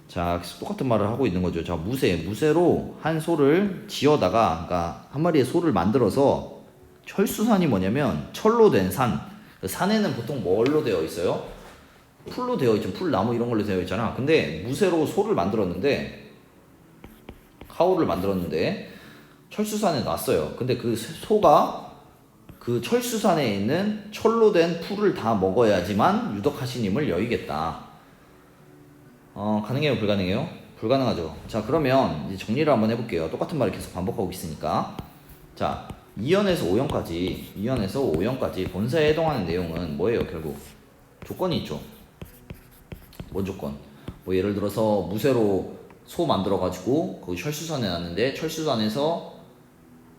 자, 똑같은 말을 하고 있는 거죠. 자, 무쇠로 한 소를 지어다가, 그러니까 한 마리의 소를 만들어서 철수산이 뭐냐면 철로 된 산. 그 산에는 보통 뭘로 되어 있어요? 풀로 되어 있죠. 풀, 나무 이런 걸로 되어 있잖아. 근데 무쇠로 카우를 만들었는데 철수산에 놨어요. 근데 그 소가 그 철수산에 있는 철로 된 풀을 다 먹어야지만 유덕하신 님을 여의겠다. 가능해요, 불가능해요? 불가능하죠. 자, 그러면 이제 정리를 한번 해볼게요. 똑같은 말을 계속 반복하고 있으니까. 자, 2연에서 5연까지 본사에 해당하는 내용은 뭐예요, 결국? 조건이 있죠. 뭔 조건? 뭐 예를 들어서 무쇠로 소 만들어가지고 거기 철수산에 놨는데 철수산에서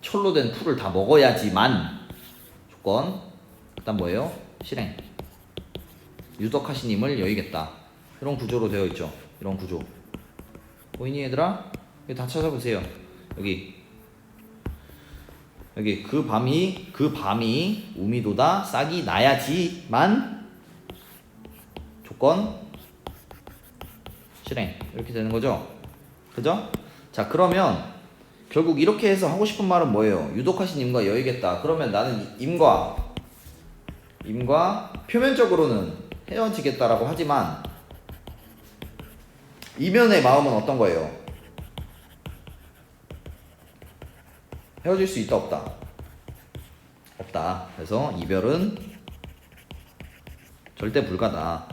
철로 된 풀을 다 먹어야지만 조건. 그다음 뭐예요? 실행. 유덕하신 님을 여의겠다. 이런 구조로 되어 있죠. 이런 구조. 보이니, 얘들아? 여기 다 찾아보세요. 여기 여기 그 밤이 우미도다 싹이 나야지만 조건 실행 이렇게 되는 거죠. 그죠? 자 그러면 결국 이렇게 해서 하고 싶은 말은 뭐예요? 유독하신 임과 여이겠다. 그러면 나는 임과 표면적으로는 헤어지겠다라고 하지만 이면의 마음은 어떤 거예요? 헤어질 수 있다 없다? 없다. 그래서 이별은 절대 불가다.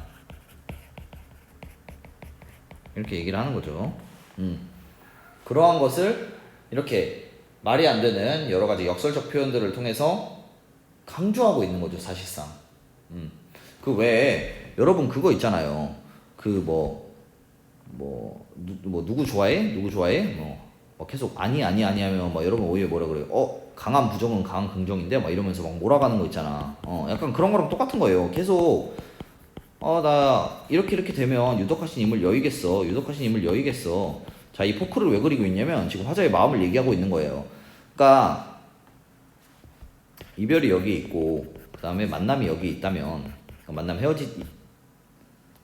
이렇게 얘기를 하는 거죠. 그러한 것을 이렇게 말이 안 되는 여러 가지 역설적 표현들을 통해서 강조하고 있는 거죠, 사실상. 그 외에 여러분 그거 있잖아요. 그 누구 좋아해? 누구 좋아해? 계속 아니 하면 막 여러분 오히려 뭐라 그래요? 강한 부정은 강한 긍정인데 막 이러면서 막 몰아가는 거 있잖아. 약간 그런 거랑 똑같은 거예요. 계속 나 이렇게 되면 유독하신 임을 여이겠어. 자, 이 포크를 왜 그리고 있냐면 지금 화자의 마음을 얘기하고 있는 거예요. 그러니까 이별이 여기 있고 그 다음에 만남이 여기 있다면, 만남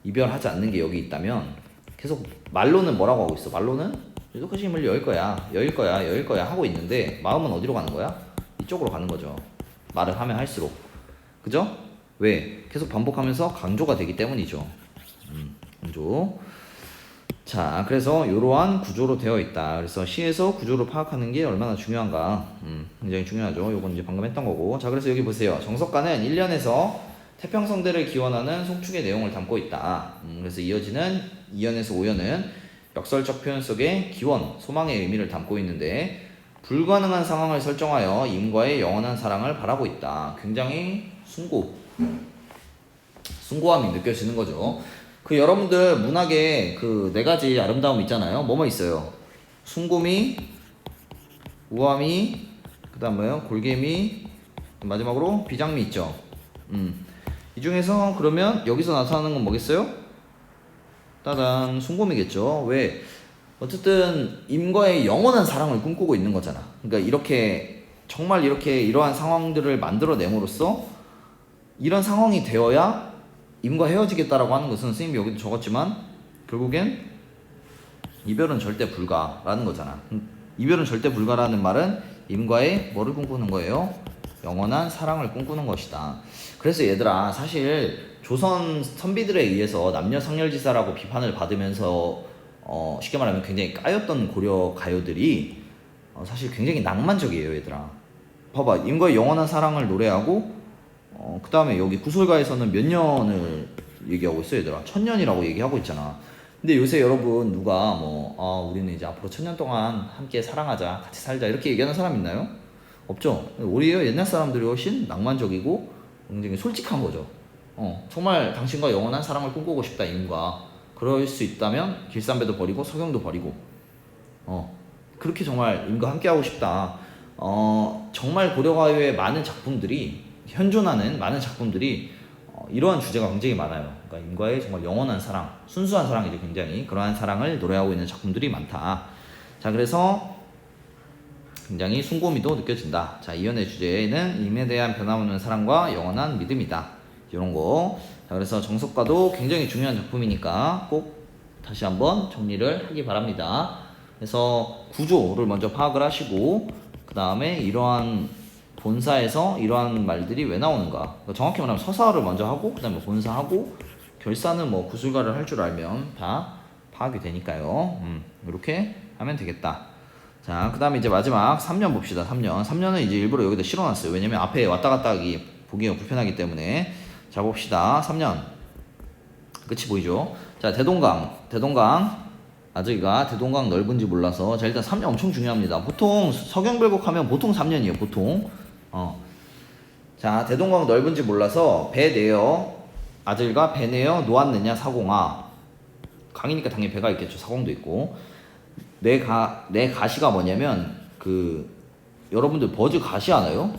이별하지 않는 게 여기 있다면 계속 말로는 뭐라고 하고 있어? 말로는 유독하신 임을 여일 거야 하고 있는데 마음은 어디로 가는 거야? 이쪽으로 가는 거죠. 말을 하면 할수록. 그죠? 왜? 계속 반복하면서 강조가 되기 때문이죠. 강조. 자, 그래서 이러한 구조로 되어 있다. 그래서 시에서 구조를 파악하는 게 얼마나 중요한가. 굉장히 중요하죠. 요건 이제 방금 했던 거고. 자, 그래서 여기 보세요. 정석가는 1년에서 태평성대를 기원하는 송축의 내용을 담고 있다. 그래서 이어지는 2연에서 5연은 역설적 표현 속에 기원, 소망의 의미를 담고 있는데 불가능한 상황을 설정하여 임과의 영원한 사랑을 바라고 있다. 굉장히 숭고함이 느껴지는 거죠. 그 여러분들 문학에 그 4가지 아름다움 있잖아요. 뭐뭐 있어요? 숭고미, 우아미, 그 다음 뭐예요? 골개미, 마지막으로 비장미 있죠. 이 중에서 그러면 여기서 나타나는 건 뭐겠어요? 따단 숭고미겠죠. 왜? 어쨌든 임과의 영원한 사랑을 꿈꾸고 있는 거잖아. 그러니까 이렇게 정말 이렇게 이러한 상황들을 만들어냄으로써 이런 상황이 되어야 임과 헤어지겠다라고 하는 것은 선생님이 여기도 적었지만 결국엔 이별은 절대 불가라는 거잖아. 이별은 절대 불가라는 말은 임과의 뭐를 꿈꾸는 거예요? 영원한 사랑을 꿈꾸는 것이다. 그래서 얘들아, 사실 조선 선비들에 의해서 남녀상열지사라고 비판을 받으면서 쉽게 말하면 굉장히 까였던 고려 가요들이 사실 굉장히 낭만적이에요. 얘들아, 봐봐. 임과의 영원한 사랑을 노래하고 그 다음에 여기 구술가에서는 몇 년을 얘기하고 있어. 얘들아, 1000년이라고 얘기하고 있잖아. 근데 요새 여러분 누가 우리는 이제 앞으로 1000년 동안 함께 사랑하자, 같이 살자 이렇게 얘기하는 사람 있나요? 없죠. 오히려 옛날 사람들이 훨씬 낭만적이고 굉장히 솔직한 거죠. 정말 당신과 영원한 사랑을 꿈꾸고 싶다, 임과. 그럴 수 있다면 길삼배도 버리고 서경도 버리고 그렇게 정말 임과 함께하고 싶다. 정말 고려가요의 많은 작품들이, 현존하는 많은 작품들이 이러한 주제가 굉장히 많아요. 그러니까 임과의 정말 영원한 사랑, 순수한 사랑이죠. 굉장히 그러한 사랑을 노래하고 있는 작품들이 많다. 자, 그래서 굉장히 숭고미도 느껴진다. 자, 이연의 주제는 임에 대한 변함없는 사랑과 영원한 믿음이다. 이런 거. 자, 그래서 정석가도 굉장히 중요한 작품이니까 꼭 다시 한번 정리를 하기 바랍니다. 그래서 구조를 먼저 파악을 하시고 그 다음에 이러한 본사에서 이러한 말들이 왜 나오는가. 그러니까 정확히 말하면 서사를 먼저 하고 그 다음에 본사하고 결사는 뭐 구술가를 할 줄 알면 다 파악이 되니까요. 이렇게 하면 되겠다. 자, 그 다음에 이제 마지막 3년 봅시다. 3년은 이제 일부러 여기다 실어놨어요. 왜냐면 앞에 왔다 갔다 하기 보기가 불편하기 때문에. 자, 봅시다. 3년 끝이 보이죠. 자, 대동강 아저기가 대동강 넓은지 몰라서. 자, 일단 3년 엄청 중요합니다. 보통 서경별곡 하면 보통 3년이에요. 보통. 자, 대동강 넓은지 몰라서 배 내어 아들과 배 내어 놓았느냐 사공아. 강이니까 당연히 배가 있겠죠. 사공도 있고. 내 가시가 뭐냐면 여러분들 버즈 가시 아나요?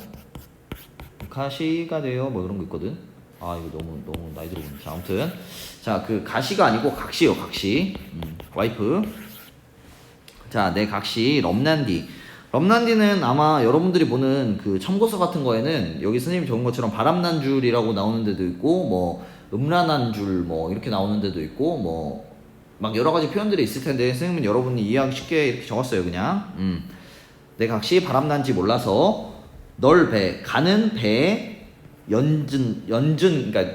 가시가 돼요 뭐 그런 거 있거든. 이거 너무 나이 들어보네. 자, 아무튼 자, 그 가시가 아니고 각시요. 각시. 와이프. 자, 내 각시 럼난디. 럼난디는 아마 여러분들이 보는 그 참고서 같은 거에는 여기 선생님이 적은 것처럼 바람난 줄이라고 나오는 데도 있고 뭐 음란한 줄 뭐 이렇게 나오는 데도 있고 뭐 막 여러 가지 표현들이 있을 텐데 선생님은 여러분이 이해하기 쉽게 이렇게 적었어요 그냥. 내 각시 바람난지 몰라서 널 배 가는 배에 연준 그러니까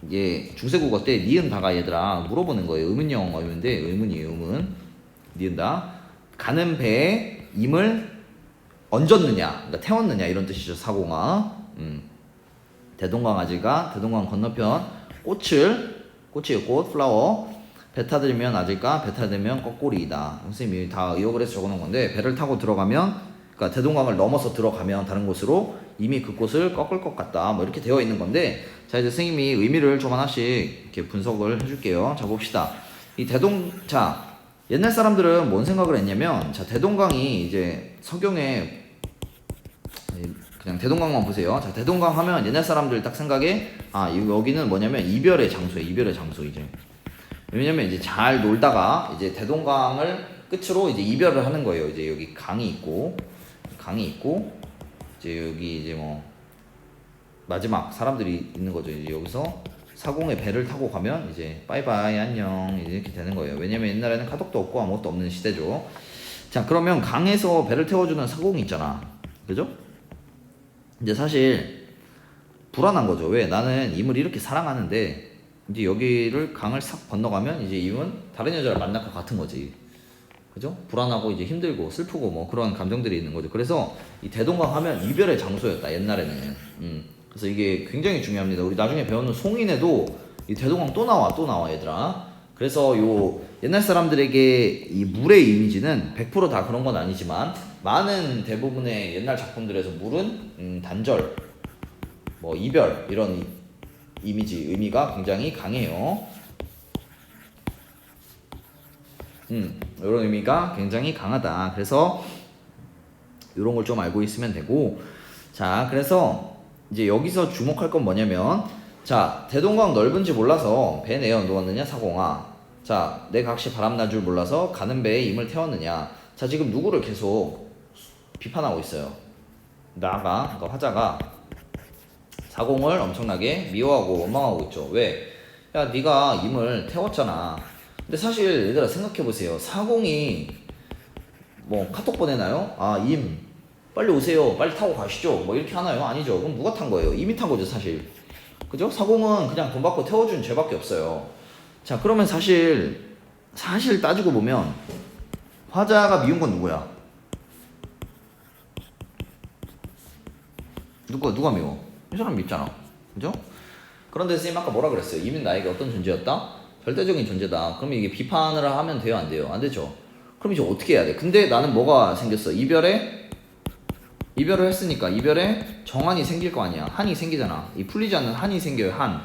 이게 중세국어 때 니은다가 얘들아 물어보는 거예요. 의문형어인데 의문이에요. 의문 니은다 가는 배에 임을 얹었느냐 그러니까 태웠느냐 이런 뜻이죠. 사공아. 대동강아지가 대동강 건너편 꽃이에요. 꽃 플라워 배 타들면 아질까 배 타들면 거꾸리이다. 선생님이 다 의역을 해서 적어놓은 건데 배를 타고 들어가면 그러니까 대동강을 넘어서 들어가면 다른 곳으로 이미 그 꽃을 꺾을 것 같다 뭐 이렇게 되어 있는 건데 자 이제 선생님이 의미를 좀 하나씩 이렇게 분석을 해줄게요. 자 봅시다. 자 옛날 사람들은 뭔 생각을 했냐면 자 대동강이 이제 서경에 그냥 대동강만 보세요. 자 대동강 하면 옛날 사람들 딱 생각에 여기는 뭐냐면 이별의 장소 이제. 왜냐면 이제 잘 놀다가 이제 대동강을 끝으로 이제 이별을 하는 거예요. 이제 여기 강이 있고 이제 여기 이제 뭐 마지막 사람들이 있는 거죠. 이제 여기서 사공의 배를 타고 가면 이제 빠이빠이 안녕 이렇게 되는 거예요. 왜냐면 옛날에는 카톡도 없고 아무것도 없는 시대죠. 자 그러면 강에서 배를 태워주는 사공이 있잖아. 그죠? 이제 사실 불안한 거죠. 왜? 나는 임을 이렇게 사랑하는데 이제 여기를 강을 싹 건너가면 이제 임은 다른 여자를 만날 것 같은 거지. 그죠? 불안하고 이제 힘들고 슬프고 뭐 그런 감정들이 있는 거죠. 그래서 이 대동강 하면 이별의 장소였다 옛날에는. 그래서 이게 굉장히 중요합니다. 우리 나중에 배우는 송인에도 이 대동강 또 나와 얘들아. 그래서 요 옛날 사람들에게 이 물의 이미지는 100% 다 그런 건 아니지만 많은 대부분의 옛날 작품들에서 물은 단절, 뭐 이별 이런 의미가 굉장히 강해요. 이런 의미가 굉장히 강하다. 그래서 이런 걸 좀 알고 있으면 되고 자 그래서 이제 여기서 주목할 건 뭐냐면 자 대동강 넓은지 몰라서 배 내어 누웠느냐 사공아. 자 내 각시 바람날 줄 몰라서 가는 배에 임을 태웠느냐. 자 지금 누구를 계속 비판하고 있어요. 그러니까 화자가 사공을 엄청나게 미워하고 원망하고 있죠. 왜? 야 네가 임을 태웠잖아. 근데 사실 얘들아 생각해보세요. 사공이 뭐 카톡 보내나요? 임 빨리 오세요 빨리 타고 가시죠 뭐 이렇게 하나요? 아니죠. 그럼 누가 탄 거예요? 임이 탄 거죠 사실. 그죠? 사공은 그냥 돈 받고 태워준 죄밖에 없어요. 자 그러면 사실 따지고 보면 화자가 미운 건 누구야? 누가 미워? 이 사람 밉잖아. 그죠? 그런데 선생님 아까 뭐라 그랬어요? 임은 나에게 어떤 존재였다? 절대적인 존재다. 그러면 이게 비판을 하면 돼요? 안 돼요? 안 되죠. 그럼 이제 어떻게 해야 돼? 근데 나는 뭐가 생겼어? 이별을 했으니까 이별에 정한이 생길 거 아니야. 한이 생기잖아. 이 풀리지 않는 한이 생겨요. 한.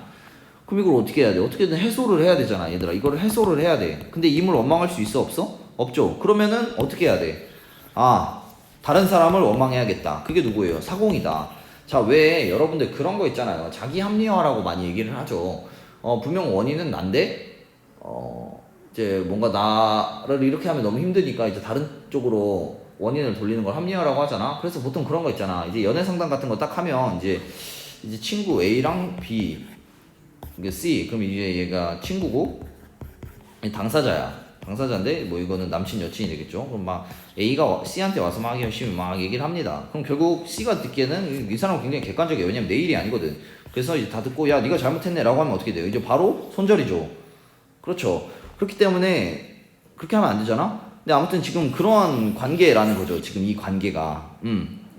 그럼 이걸 어떻게 해야 돼? 어떻게든 해소를 해야 되잖아 얘들아. 이거를 해소를 해야 돼. 근데 임을 원망할 수 있어 없어? 없죠. 그러면은 어떻게 해야 돼? 다른 사람을 원망해야겠다. 그게 누구예요? 사공이다. 자, 왜 여러분들 그런 거 있잖아요. 자기 합리화라고 많이 얘기를 하죠. 분명 원인은 난데 이제 뭔가 나를 이렇게 하면 너무 힘드니까 이제 다른 쪽으로 원인을 돌리는 걸 합리화라고 하잖아. 그래서 보통 그런 거 있잖아. 이제 연애 상담 같은 거 딱 하면 이제 친구 A랑 B, 이게 C, 그럼 이제 얘가 친구고 당사자인데 뭐 이거는 남친 여친이 되겠죠. 그럼 막 A가 C한테 와서 막 열심히 막 얘기를 합니다. 그럼 결국 C가 듣기에는 이 사람은 굉장히 객관적이에요. 왜냐면 내 일이 아니거든. 그래서 이제 다 듣고 야 네가 잘못했네 라고 하면 어떻게 돼요? 이제 바로 손절이죠. 그렇죠. 그렇기 때문에 그렇게 하면 안 되잖아. 근데 아무튼 지금 그런 관계라는 거죠. 지금 이 관계가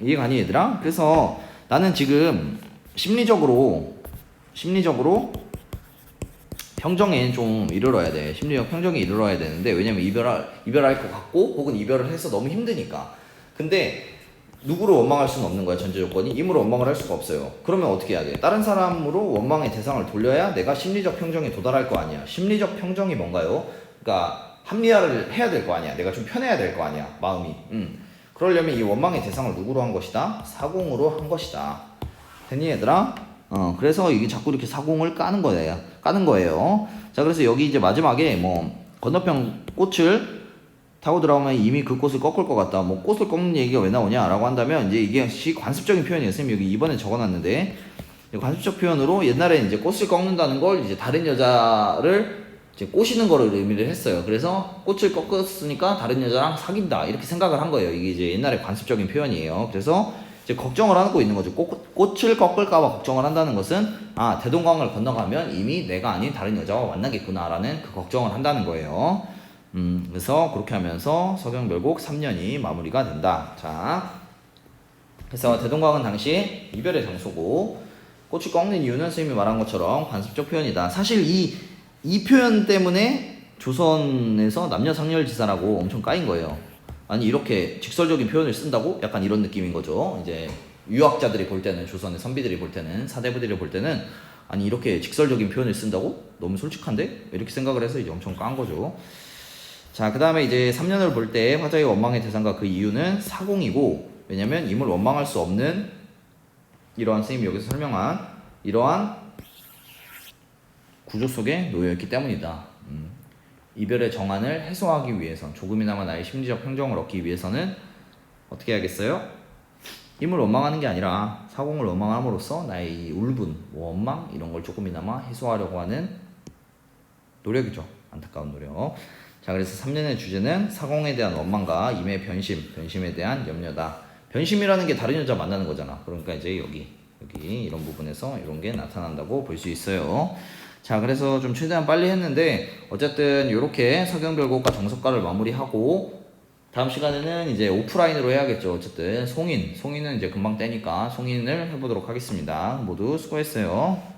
이해가 아니 얘들아? 그래서 나는 지금 심리적으로 평정에 좀 이르러야 돼. 심리적 평정에 이르러야 되는데 왜냐면 이별할 것 같고 혹은 이별을 해서 너무 힘드니까. 근데 누구를 원망할 수는 없는 거야. 전제 조건이 임으로 원망을 할 수가 없어요. 그러면 어떻게 해야 돼? 다른 사람으로 원망의 대상을 돌려야 내가 심리적 평정에 도달할 거 아니야. 심리적 평정이 뭔가요? 그러니까 합리화를 해야 될 거 아니야. 내가 좀 편해야 될 거 아니야. 마음이. 그러려면 이 원망의 대상을 누구로 한 것이다? 사공으로 한 것이다. 됐니 얘들아? 그래서 이게 자꾸 이렇게 사공을 까는 거예요. 자, 그래서 여기 이제 마지막에 뭐 건너편 꽃을 타고 들어가면 이미 그 꽃을 꺾을 것 같다. 뭐 꽃을 꺾는 얘기가 왜 나오냐라고 한다면 이제 이게 관습적인 표현이에요. 선생님 여기 이번에 적어놨는데 관습적 표현으로 옛날에 이제 꽃을 꺾는다는 걸 이제 다른 여자를 이제 꼬시는 거를 의미를 했어요. 그래서 꽃을 꺾었으니까 다른 여자랑 사귄다 이렇게 생각을 한 거예요. 이게 이제 옛날에 관습적인 표현이에요. 그래서 이제 걱정을 하고 있는 거죠. 꽃을 꺾을까봐 걱정을 한다는 것은 대동강을 건너가면 이미 내가 아닌 다른 여자와 만나겠구나라는 그 걱정을 한다는 거예요. 그래서 그렇게 하면서 서경별곡 3년이 마무리가 된다. 자, 그래서 대동강은 당시 이별의 장소고 꽃을 꺾는 이유는 선생님이 말한 것처럼 관습적 표현이다. 사실 이 표현 때문에 조선에서 남녀상열지사라고 엄청 까인 거예요. 아니 이렇게 직설적인 표현을 쓴다고? 약간 이런 느낌인 거죠. 이제 유학자들이 볼 때는, 조선의 선비들이 볼 때는, 사대부들이 볼 때는 아니 이렇게 직설적인 표현을 쓴다고? 너무 솔직한데? 이렇게 생각을 해서 이제 엄청 깐 거죠. 자, 그 다음에 이제 3년을 볼 때 화자의 원망의 대상과 그 이유는 사공이고, 왜냐면 임을 원망할 수 없는 이러한 선생님이 여기서 설명한 이러한 구조 속에 놓여있기 때문이다. 이별의 정한을 해소하기 위해선, 조금이나마 나의 심리적 평정을 얻기 위해서는 어떻게 해야겠어요? 임을 원망하는 게 아니라 사공을 원망함으로써 나의 이 울분, 원망 이런 걸 조금이나마 해소하려고 하는 노력이죠. 안타까운 노력. 자, 그래서 3년의 주제는 사공에 대한 원망과 임의 변심에 대한 염려다. 변심이라는 게 다른 여자 만나는 거잖아. 그러니까 이제 여기 이런 부분에서 이런 게 나타난다고 볼 수 있어요. 자, 그래서 좀 최대한 빨리 했는데 어쨌든 이렇게 서경별곡과 정석가를 마무리하고 다음 시간에는 이제 오프라인으로 해야겠죠. 어쨌든 송인은 이제 금방 떼니까 송인을 해보도록 하겠습니다. 모두 수고했어요.